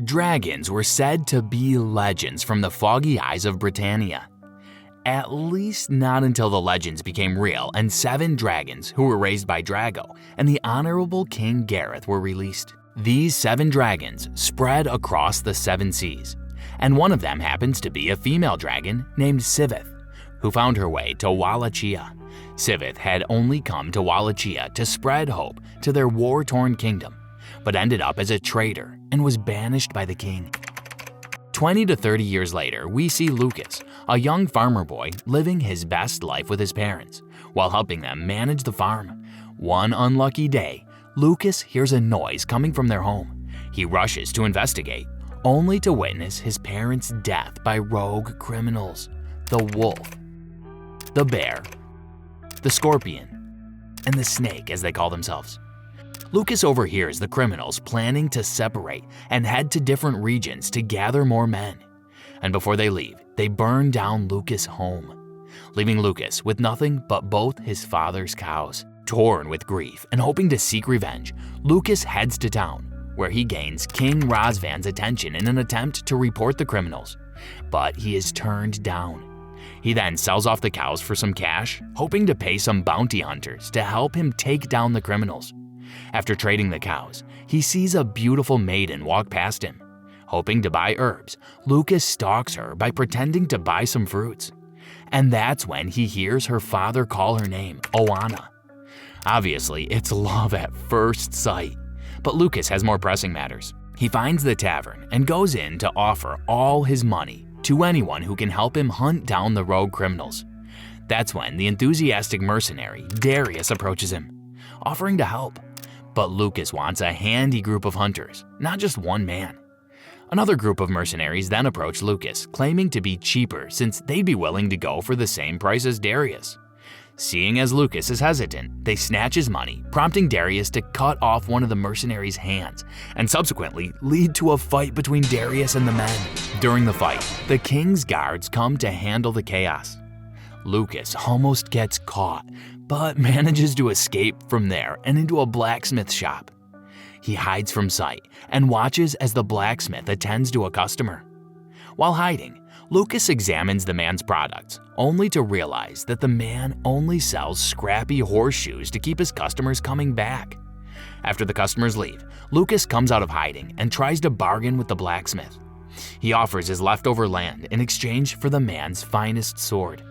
Dragons were said to be legends from the foggy eyes of Britannia. At least not until the legends became real and 7 dragons who were raised by Drago and the Honorable King Gareth were released. These 7 dragons spread across the 7 seas, and one of them happens to be a female dragon named Sivith, who found her way to Wallachia. Sivith had only come to Wallachia to spread hope to their war-torn kingdom, but ended up as a traitor and was banished by the king. 20 to 30 years later, we see Lucas, a young farmer boy living his best life with his parents, while helping them manage the farm. One unlucky day, Lucas hears a noise coming from their home. He rushes to investigate, only to witness his parents' death by rogue criminals: the wolf, the bear, the scorpion, and the snake, as they call themselves. Lucas overhears the criminals planning to separate and head to different regions to gather more men. And before they leave, they burn down Lucas' home, leaving Lucas with nothing but both his father's cows. Torn with grief and hoping to seek revenge, Lucas heads to town, where he gains King Razvan's attention in an attempt to report the criminals, but he is turned down. He then sells off the cows for some cash, hoping to pay some bounty hunters to help him take down the criminals. After trading the cows, he sees a beautiful maiden walk past him. Hoping to buy herbs, Lucas stalks her by pretending to buy some fruits. And that's when he hears her father call her name, Oana. Obviously, it's love at first sight, but Lucas has more pressing matters. He finds the tavern and goes in to offer all his money to anyone who can help him hunt down the rogue criminals. That's when the enthusiastic mercenary Darius approaches him, offering to help. But Lucas wants a handy group of hunters, not just one man. Another group of mercenaries then approach Lucas, claiming to be cheaper since they'd be willing to go for the same price as Darius. Seeing as Lucas is hesitant, they snatch his money, prompting Darius to cut off one of the mercenaries' hands, and subsequently lead to a fight between Darius and the men. During the fight, the king's guards come to handle the chaos. Lucas almost gets caught, but manages to escape from there and into a blacksmith shop. He hides from sight and watches as the blacksmith attends to a customer. While hiding, Lucas examines the man's products, only to realize that the man only sells scrappy horseshoes to keep his customers coming back. After the customers leave, Lucas comes out of hiding and tries to bargain with the blacksmith. He offers his leftover land in exchange for the man's finest sword.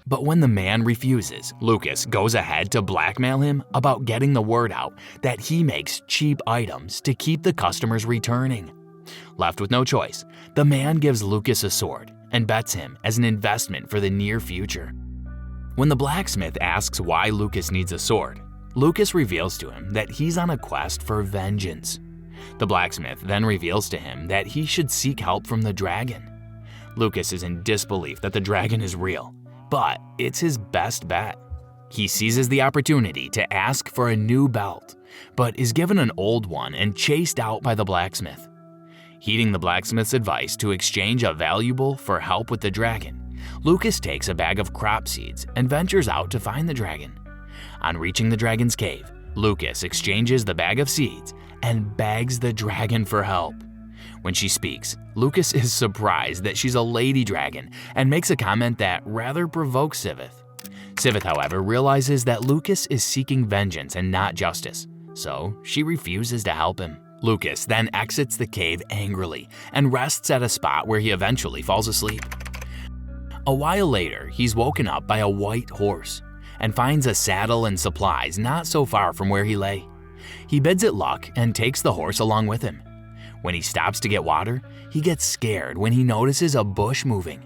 But when the man refuses, Lucas goes ahead to blackmail him about getting the word out that he makes cheap items to keep the customers returning. Left with no choice, the man gives Lucas a sword and bets him as an investment for the near future. When the blacksmith asks why Lucas needs a sword, Lucas reveals to him that he's on a quest for vengeance. The blacksmith then reveals to him that he should seek help from the dragon. Lucas is in disbelief that the dragon is real, but it's his best bet. He seizes the opportunity to ask for a new belt, but is given an old one and chased out by the blacksmith. Heeding the blacksmith's advice to exchange a valuable for help with the dragon, Lucas takes a bag of crop seeds and ventures out to find the dragon. On reaching the dragon's cave, Lucas exchanges the bag of seeds and begs the dragon for help. When she speaks, Lucas is surprised that she's a lady dragon and makes a comment that rather provokes Sivith. Sivith, however, realizes that Lucas is seeking vengeance and not justice, so she refuses to help him. Lucas then exits the cave angrily and rests at a spot where he eventually falls asleep. A while later, he's woken up by a white horse and finds a saddle and supplies not so far from where he lay. He bids it luck and takes the horse along with him. When he stops to get water, he gets scared when he notices a bush moving.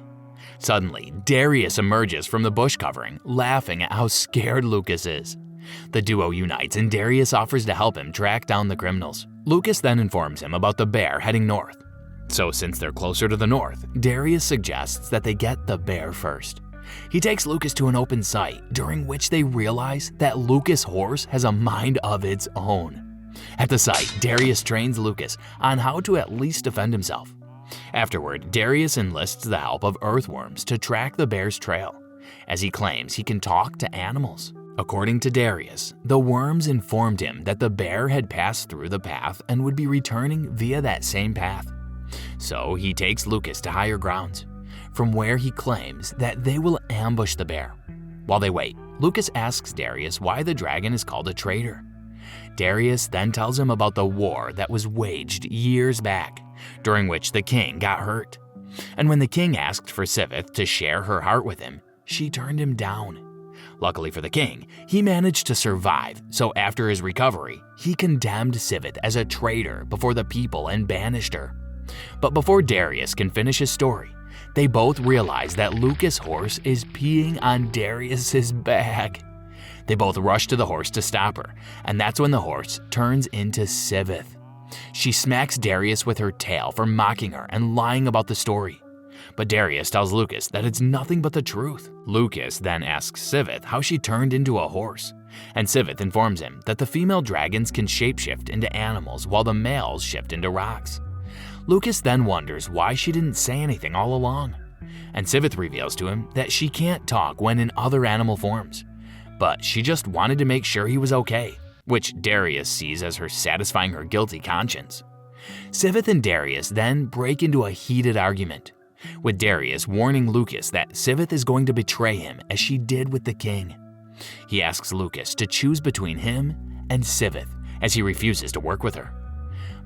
Suddenly, Darius emerges from the bush covering, laughing at how scared Lucas is. The duo unites and Darius offers to help him track down the criminals. Lucas then informs him about the bear heading north. So since they're closer to the north, Darius suggests that they get the bear first. He takes Lucas to an open site, during which they realize that Lucas' horse has a mind of its own. At the site, Darius trains Lucas on how to at least defend himself. Afterward, Darius enlists the help of earthworms to track the bear's trail, as he claims he can talk to animals. According to Darius, the worms informed him that the bear had passed through the path and would be returning via that same path. So he takes Lucas to higher grounds, from where he claims that they will ambush the bear. While they wait, Lucas asks Darius why the dragon is called a traitor. Darius then tells him about the war that was waged years back, during which the king got hurt. And when the king asked for Sivith to share her heart with him, she turned him down. Luckily for the king, he managed to survive, so after his recovery, he condemned Sivith as a traitor before the people and banished her. But before Darius can finish his story, they both realize that Lucas' horse is peeing on Darius's back. They both rush to the horse to stop her, and that's when the horse turns into Sivith. She smacks Darius with her tail for mocking her and lying about the story. But Darius tells Lucas that it's nothing but the truth. Lucas then asks Sivith how she turned into a horse, and Sivith informs him that the female dragons can shapeshift into animals while the males shift into rocks. Lucas then wonders why she didn't say anything all along, and Sivith reveals to him that she can't talk when in other animal forms, but she just wanted to make sure he was okay, which Darius sees as her satisfying her guilty conscience. Sivith and Darius then break into a heated argument, with Darius warning Lucas that Sivith is going to betray him as she did with the king. He asks Lucas to choose between him and Sivith as he refuses to work with her.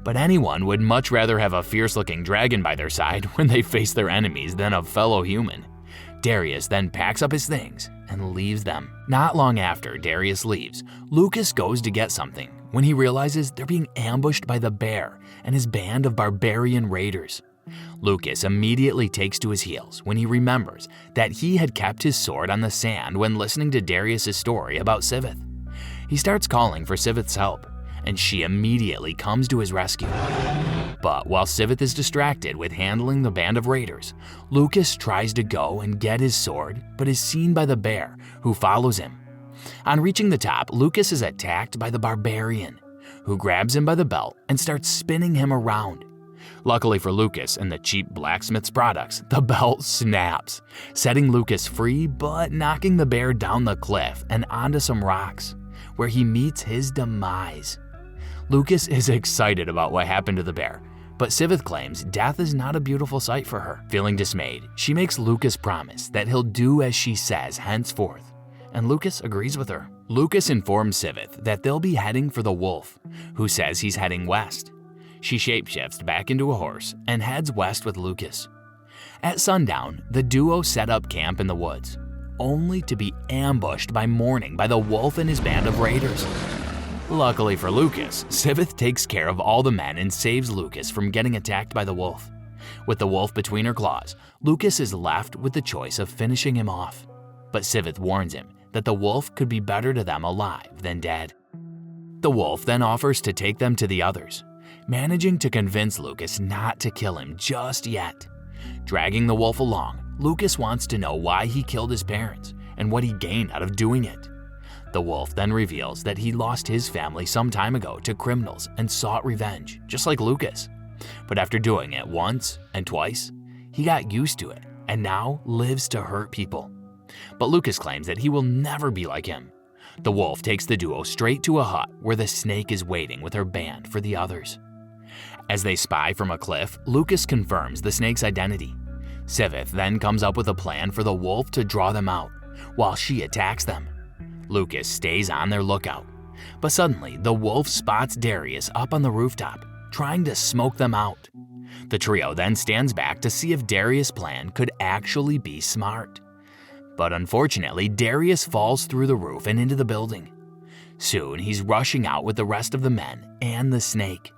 But anyone would much rather have a fierce-looking dragon by their side when they face their enemies than a fellow human. Darius then packs up his things and leaves them. Not long after Darius leaves, Lucas goes to get something when he realizes they're being ambushed by the bear and his band of barbarian raiders. Lucas immediately takes to his heels when he remembers that he had kept his sword on the sand when listening to Darius' story about Sivith. He starts calling for Sivith's help, and she immediately comes to his rescue. But while Sivith is distracted with handling the band of raiders, Lucas tries to go and get his sword, but is seen by the bear, who follows him. On reaching the top, Lucas is attacked by the barbarian, who grabs him by the belt and starts spinning him around. Luckily for Lucas and the cheap blacksmith's products, the belt snaps, setting Lucas free but knocking the bear down the cliff and onto some rocks, where he meets his demise. Lucas is excited about what happened to the bear, but Sivith claims death is not a beautiful sight for her. Feeling dismayed, she makes Lucas promise that he'll do as she says henceforth, and Lucas agrees with her. Lucas informs Sivith that they'll be heading for the wolf, who says he's heading west. She shapeshifts back into a horse and heads west with Lucas. At sundown, the duo set up camp in the woods, only to be ambushed by morning by the wolf and his band of raiders. Luckily for Lucas, Sivith takes care of all the men and saves Lucas from getting attacked by the wolf. With the wolf between her claws, Lucas is left with the choice of finishing him off. But Sivith warns him that the wolf could be better to them alive than dead. The wolf then offers to take them to the others, managing to convince Lucas not to kill him just yet. Dragging the wolf along, Lucas wants to know why he killed his parents and what he gained out of doing it. The wolf then reveals that he lost his family some time ago to criminals and sought revenge, just like Lucas. But after doing it once and twice, he got used to it and now lives to hurt people. But Lucas claims that he will never be like him. The wolf takes the duo straight to a hut where the snake is waiting with her band for the others. As they spy from a cliff, Lucas confirms the snake's identity. Sivith then comes up with a plan for the wolf to draw them out, while she attacks them. Lucas stays on their lookout, but suddenly the wolf spots Darius up on the rooftop, trying to smoke them out. The trio then stands back to see if Darius' plan could actually be smart. But unfortunately, Darius falls through the roof and into the building. Soon, he's rushing out with the rest of the men and the snake.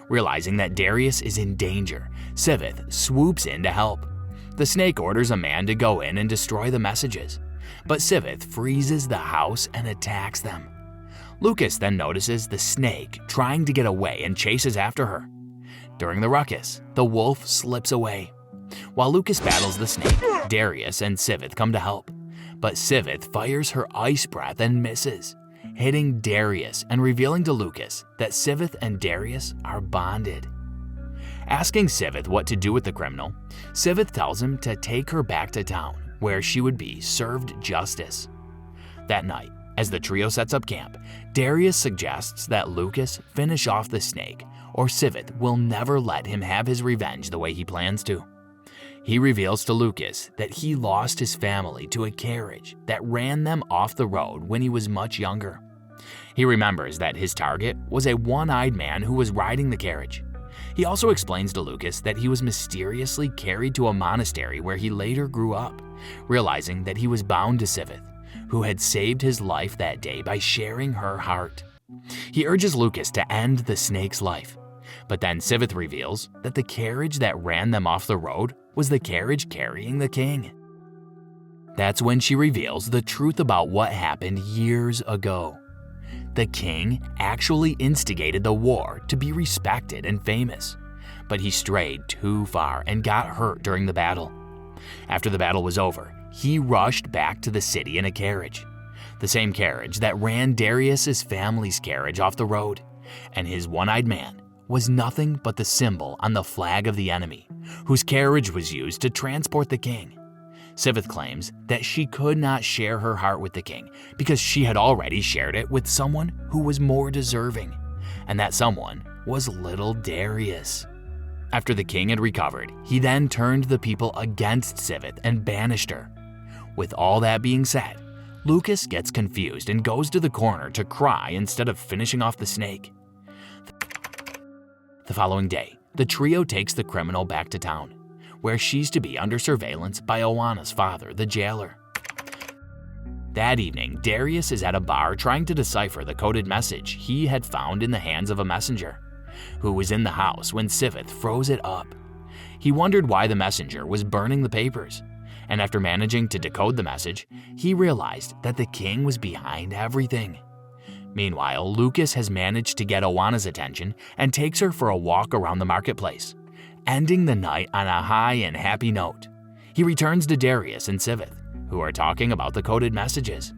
Realizing that Darius is in danger, Sivith swoops in to help. The snake orders a man to go in and destroy the messages, but Sivith freezes the house and attacks them. Lucas then notices the snake trying to get away and chases after her. During the ruckus, the wolf slips away. While Lucas battles the snake, Darius and Sivith come to help, but Sivith fires her ice breath and misses, hitting Darius and revealing to Lucas that Sivith and Darius are bonded. Asking Sivith what to do with the criminal, Sivith tells him to take her back to town, where she would be served justice. That night, as the trio sets up camp, Darius suggests that Lucas finish off the snake or Sivith will never let him have his revenge the way he plans to. He reveals to Lucas that he lost his family to a carriage that ran them off the road when he was much younger. He remembers that his target was a one-eyed man who was riding the carriage. He also explains to Lucas that he was mysteriously carried to a monastery where he later grew up, realizing that he was bound to Sivith, who had saved his life that day by sharing her heart. He urges Lucas to end the snake's life, but then Sivith reveals that the carriage that ran them off the road was the carriage carrying the king. That's when she reveals the truth about what happened years ago. The king actually instigated the war to be respected and famous, but he strayed too far and got hurt during the battle. After the battle was over, he rushed back to the city in a carriage, the same carriage that ran Darius's family's carriage off the road, and his one-eyed man was nothing but the symbol on the flag of the enemy, whose carriage was used to transport the king. Sivith claims that she could not share her heart with the king because she had already shared it with someone who was more deserving, and that someone was little Darius. After the king had recovered, he then turned the people against Sivith and banished her. With all that being said, Lucas gets confused and goes to the corner to cry instead of finishing off the snake. The following day, the trio takes the criminal back to town, where she's to be under surveillance by Oanna's father, the jailer. That evening, Darius is at a bar trying to decipher the coded message he had found in the hands of a messenger, who was in the house when Sivith froze it up. He wondered why the messenger was burning the papers, and after managing to decode the message, he realized that the king was behind everything. Meanwhile, Lucas has managed to get Oanna's attention and takes her for a walk around the marketplace, ending the night on a high and happy note. He returns to Darius and Sivith, who are talking about the coded messages.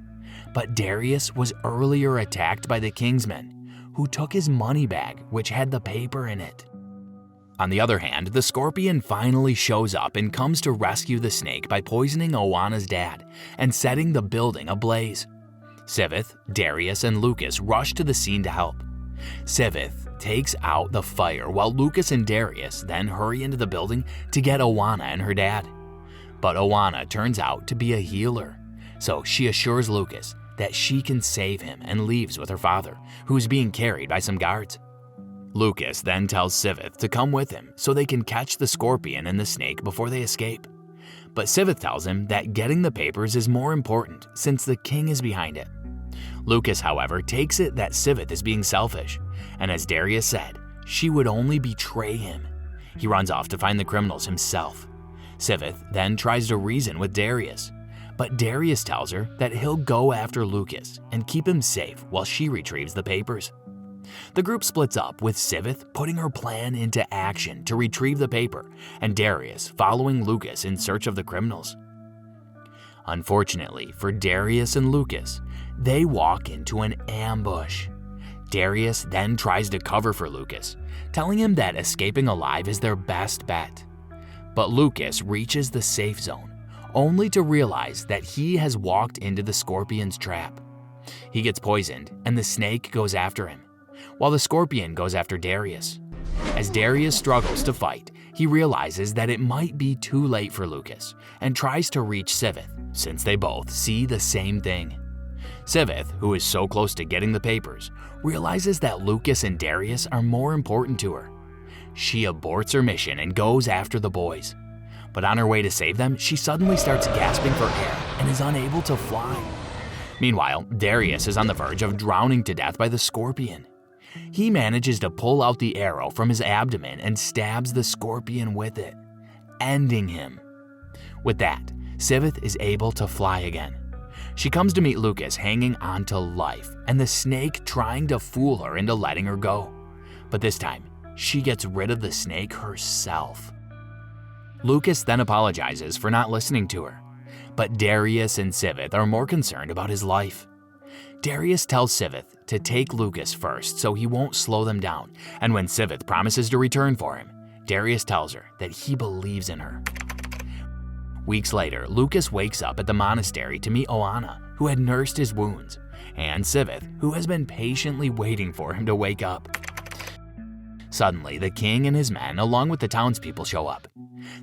But Darius was earlier attacked by the king's men, who took his money bag, which had the paper in it. On the other hand, the scorpion finally shows up and comes to rescue the snake by poisoning Oanna's dad and setting the building ablaze. Sivith, Darius, and Lucas rush to the scene to help. Sivith takes out the fire while Lucas and Darius then hurry into the building to get Oanna and her dad. But Oanna turns out to be a healer, so she assures Lucas that she can save him and leaves with her father, who is being carried by some guards. Lucas then tells Sivith to come with him so they can catch the scorpion and the snake before they escape. But Sivith tells him that getting the papers is more important since the king is behind it. Lucas, however, takes it that Sivith is being selfish, and as Darius said, she would only betray him. He runs off to find the criminals himself. Sivith then tries to reason with Darius, but Darius tells her that he'll go after Lucas and keep him safe while she retrieves the papers. The group splits up, with Sivith putting her plan into action to retrieve the paper and Darius following Lucas in search of the criminals. Unfortunately for Darius and Lucas, they walk into an ambush. Darius then tries to cover for Lucas, telling him that escaping alive is their best bet. But Lucas reaches the safe zone, only to realize that he has walked into the scorpion's trap. He gets poisoned and the snake goes after him, while the scorpion goes after Darius. As Darius struggles to fight, he realizes that it might be too late for Lucas and tries to reach Sivith, since they both see the same thing. Sivith, who is so close to getting the papers, realizes that Lucas and Darius are more important to her. She aborts her mission and goes after the boys. But on her way to save them, she suddenly starts gasping for air and is unable to fly. Meanwhile, Darius is on the verge of drowning to death by the scorpion. He manages to pull out the arrow from his abdomen and stabs the scorpion with it, ending him. With that, Sivith is able to fly again. She comes to meet Lucas hanging on to life and the snake trying to fool her into letting her go. But this time, she gets rid of the snake herself. Lucas then apologizes for not listening to her, but Darius and Sivith are more concerned about his life. Darius tells Sivith to take Lucas first so he won't slow them down, and when Sivith promises to return for him, Darius tells her that he believes in her. Weeks later, Lucas wakes up at the monastery to meet Oanna, who had nursed his wounds, and Sivith, who has been patiently waiting for him to wake up. Suddenly, the king and his men, along with the townspeople, show up.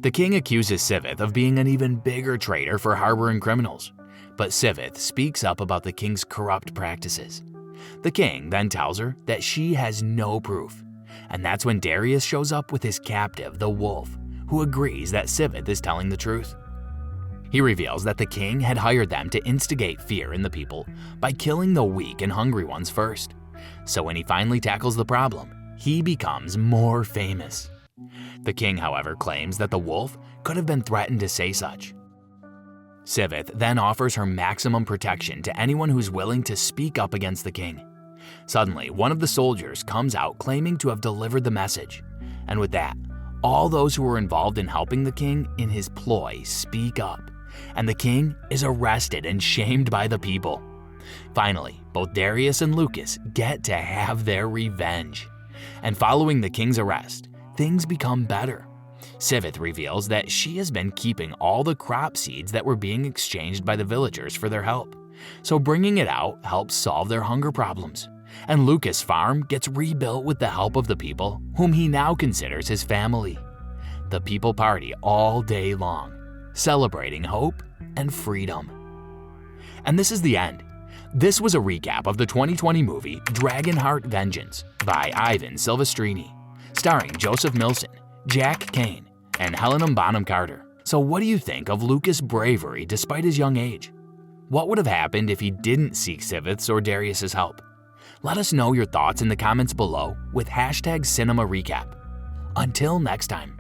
The king accuses Sivith of being an even bigger traitor for harboring criminals, but Sivith speaks up about the king's corrupt practices. The king then tells her that she has no proof, and that's when Darius shows up with his captive, the wolf, who agrees that Sivith is telling the truth. He reveals that the king had hired them to instigate fear in the people by killing the weak and hungry ones first. So when he finally tackles the problem, he becomes more famous. The king, however, claims that the wolf could have been threatened to say such. Sivith then offers her maximum protection to anyone who's willing to speak up against the king. Suddenly, one of the soldiers comes out claiming to have delivered the message, and with that, all those who were involved in helping the king in his ploy speak up, and the king is arrested and shamed by the people. Finally, both Darius and Lucas get to have their revenge. And following the king's arrest, things become better. Sivith reveals that she has been keeping all the crop seeds that were being exchanged by the villagers for their help, so bringing it out helps solve their hunger problems. And Lucas' farm gets rebuilt with the help of the people, whom he now considers his family. The people party all day long, celebrating hope and freedom. And this is the end. This was a recap of the 2020 movie Dragonheart Vengeance by Ivan Silvestrini, starring Joseph Milson, Jack Kane, and Helena Bonham Carter. So what do you think of Lucas' bravery despite his young age? What would have happened if he didn't seek Sivith's or Darius's help? Let us know your thoughts in the comments below with #CinemaRecap. Until next time.